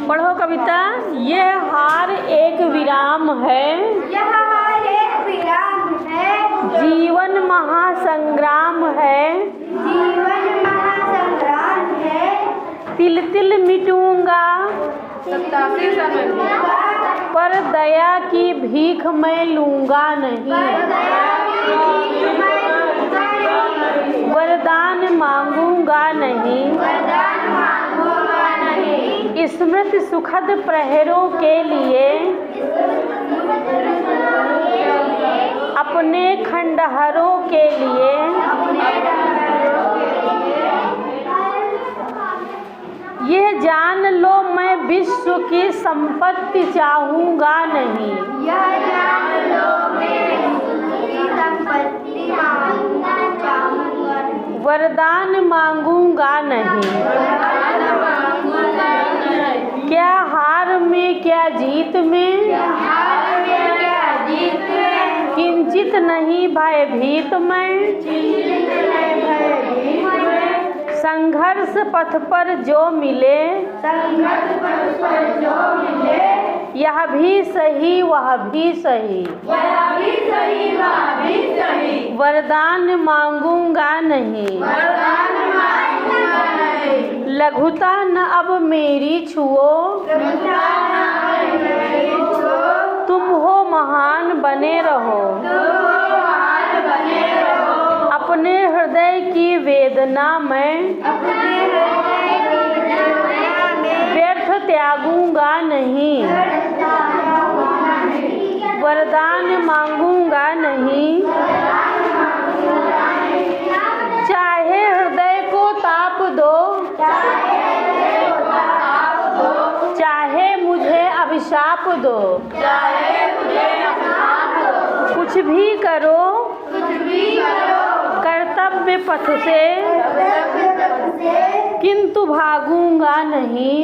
पढ़ो कविता। यह हार एक विराम है, यह हार एक विराम है, जीवन महासंग्राम है, जीवन महासंग्राम है, तिल तिल मिटूंगा 87 समय पर दया की भीख मैं लूंगा नहीं, वरदान मांगूंगा नहीं, वरदान मांगूंगा नहीं, स्मृति सुखद प्रहरों के लिए अपने खंडहरों के लिए यह जान लो मैं विश्व की संपत्ति चाहूंगा नहीं, यह जान लो मैं उसकी संपत्ति मांगूंगा चाहूंगा नहीं, वरदान मांगूंगा नहीं। वरदान मांगूंगा नहीं, क्या हार में क्या जीत में, हार में क्या जीत में, किंचित नहीं भयभीत मैं, जीत में भयभीत में, संघर्ष पथ पर जो मिले संघर्ष पर जो मिले, यह भी सही वह भी सही, यह भी सही वह भी सही, वरदान मांगूंगा नहीं, वरदान मांगूंगा नहीं, लघुता न अब मेरी छुओ, तुम हो महान बने रहो, अपने हृदय की वेदना में व्यर्थ त्यागूंगा नहीं, वरदान मांगूंगा नहीं, चाहे हृदय को ताप दो, चाहे मुझे अभिशाप दो, कुछ भी करो कर्तव्य पथ से, किंतु भागूंगा नहीं,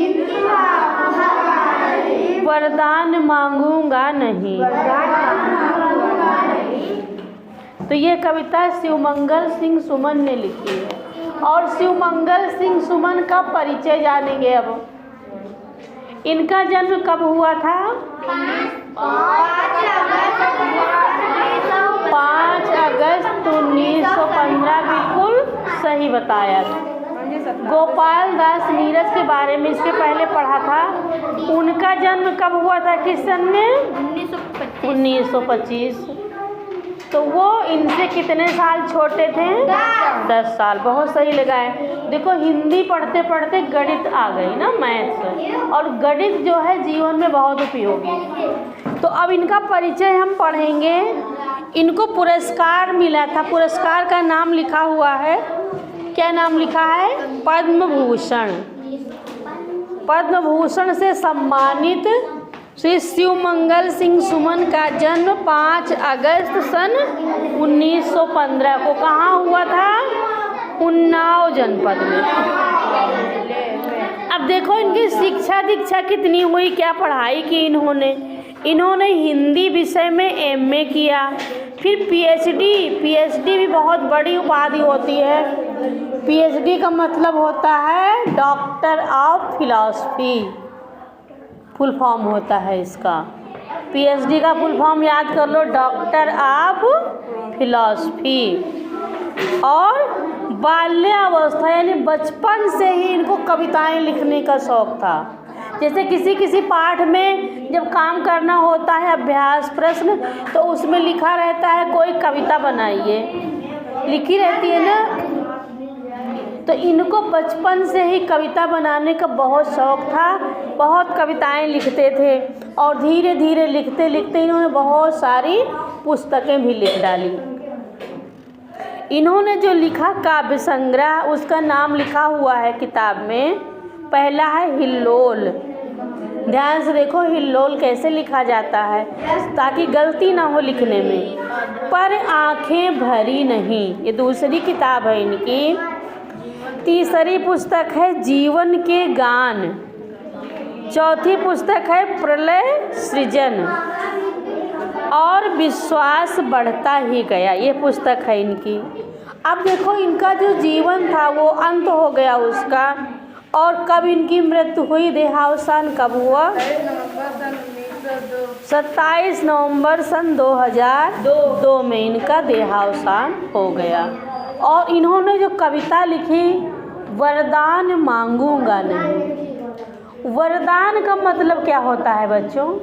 वरदान मांगूंगा नहीं। तो ये कविता शिवमंगल सिंह सुमन ने लिखी है। और शिवमंगल सिंह सुमन का परिचय जानेंगे अब। इनका जन्म कब हुआ था? 5 अगस्त 1915, बिल्कुल सही बताया। गोपाल दास नीरज के बारे में इसके पहले पढ़ा था। उनका जन्म कब हुआ था, किस सन में? 1925। तो वो इनसे कितने साल छोटे थे? 10 साल। बहुत सही लगाए। देखो हिंदी पढ़ते पढ़ते गणित आ गई ना, मैथ्स, और गणित जो है जीवन में बहुत उपयोगी। तो अब इनका परिचय हम पढ़ेंगे। इनको पुरस्कार मिला था, पुरस्कार का नाम लिखा हुआ है, क्या नाम लिखा है? पद्म भूषण। पद्म भूषण से सम्मानित श्री शिवमंगल सिंह सुमन का जन्म 5 अगस्त सन 1915 को कहाँ हुआ था? उन्नाव जनपद में। अब देखो इनकी शिक्षा दीक्षा कितनी हुई, क्या पढ़ाई की इन्होंने हिंदी विषय में एमए किया, फिर पीएचडी भी बहुत बड़ी उपाधि होती है। पीएचडी का मतलब होता है doctor of philosophy, full form होता है इसका। पीएचडी का फुल फॉर्म याद कर लो, डॉक्टर ऑफ फिलॉसफी। और बाल्यावस्था यानी बचपन से ही इनको कविताएं लिखने का शौक था। जैसे किसी पाठ में जब काम करना होता है, अभ्यास प्रश्न, तो उसमें लिखा रहता है कोई कविता बनाइए, लिखी रहती है ना। तो इनको बचपन से ही कविता बनाने का बहुत शौक था, बहुत कविताएं लिखते थे। और धीरे धीरे लिखते लिखते इन्होंने बहुत सारी पुस्तकें भी लिख डाली। इन्होंने जो लिखा काव्य संग्रह, उसका नाम लिखा हुआ है किताब में। पहला है हिल्लोल। ध्यान से देखो हिल्लोल कैसे लिखा जाता है ताकि गलती ना हो लिखने में। पर आँखें भरी नहीं, ये दूसरी किताब है इनकी। तीसरी पुस्तक है जीवन के गान। चौथी पुस्तक है प्रलय सृजन और विश्वास बढ़ता ही गया, ये पुस्तक है इनकी। अब देखो इनका जो जीवन था वो अंत हो गया उसका, और कब इनकी मृत्यु हुई, देहावसान कब हुआ? 27 नवंबर सन 2002 में इनका देहावसान हो गया। और इन्होंने जो कविता लिखी, वरदान मांगूंगा नहीं। वरदान का मतलब क्या होता है बच्चों?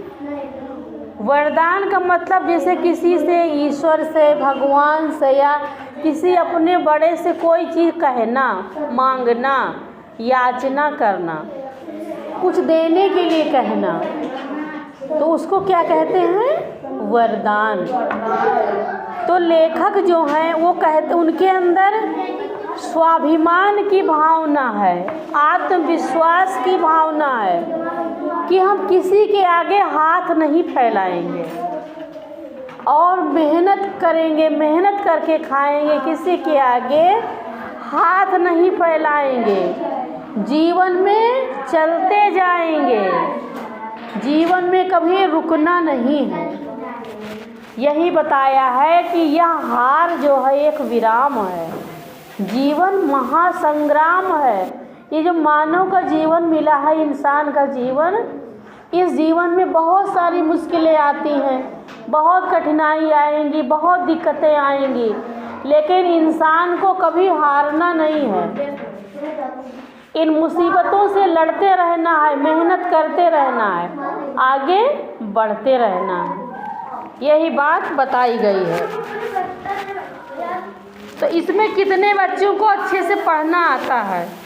वरदान का मतलब जैसे किसी से, ईश्वर से, भगवान से या किसी अपने बड़े से कोई चीज़ कहना, मांगना, याचना करना, कुछ देने के लिए कहना, तो उसको क्या कहते हैं? वरदान। तो लेखक जो हैं वो कहते, उनके अंदर स्वाभिमान की भावना है, आत्मविश्वास की भावना है कि हम किसी के आगे हाथ नहीं फैलाएंगे और मेहनत करेंगे, मेहनत करके खाएंगे, किसी के आगे हाथ नहीं फैलाएंगे, जीवन में चलते जाएंगे, जीवन में कभी रुकना नहीं है। यही बताया है कि यह हार जो है एक विराम है, जीवन महासंग्राम है। ये जो मानव का जीवन मिला है, इंसान का जीवन, इस जीवन में बहुत सारी मुश्किलें आती हैं, बहुत कठिनाई आएंगी, बहुत दिक्कतें आएंगी, लेकिन इंसान को कभी हारना नहीं है। इन मुसीबतों से लड़ते रहना है, मेहनत करते रहना है, आगे बढ़ते रहना है। यही बात बताई गई है। तो इसमें कितने बच्चों को अच्छे से पढ़ना आता है?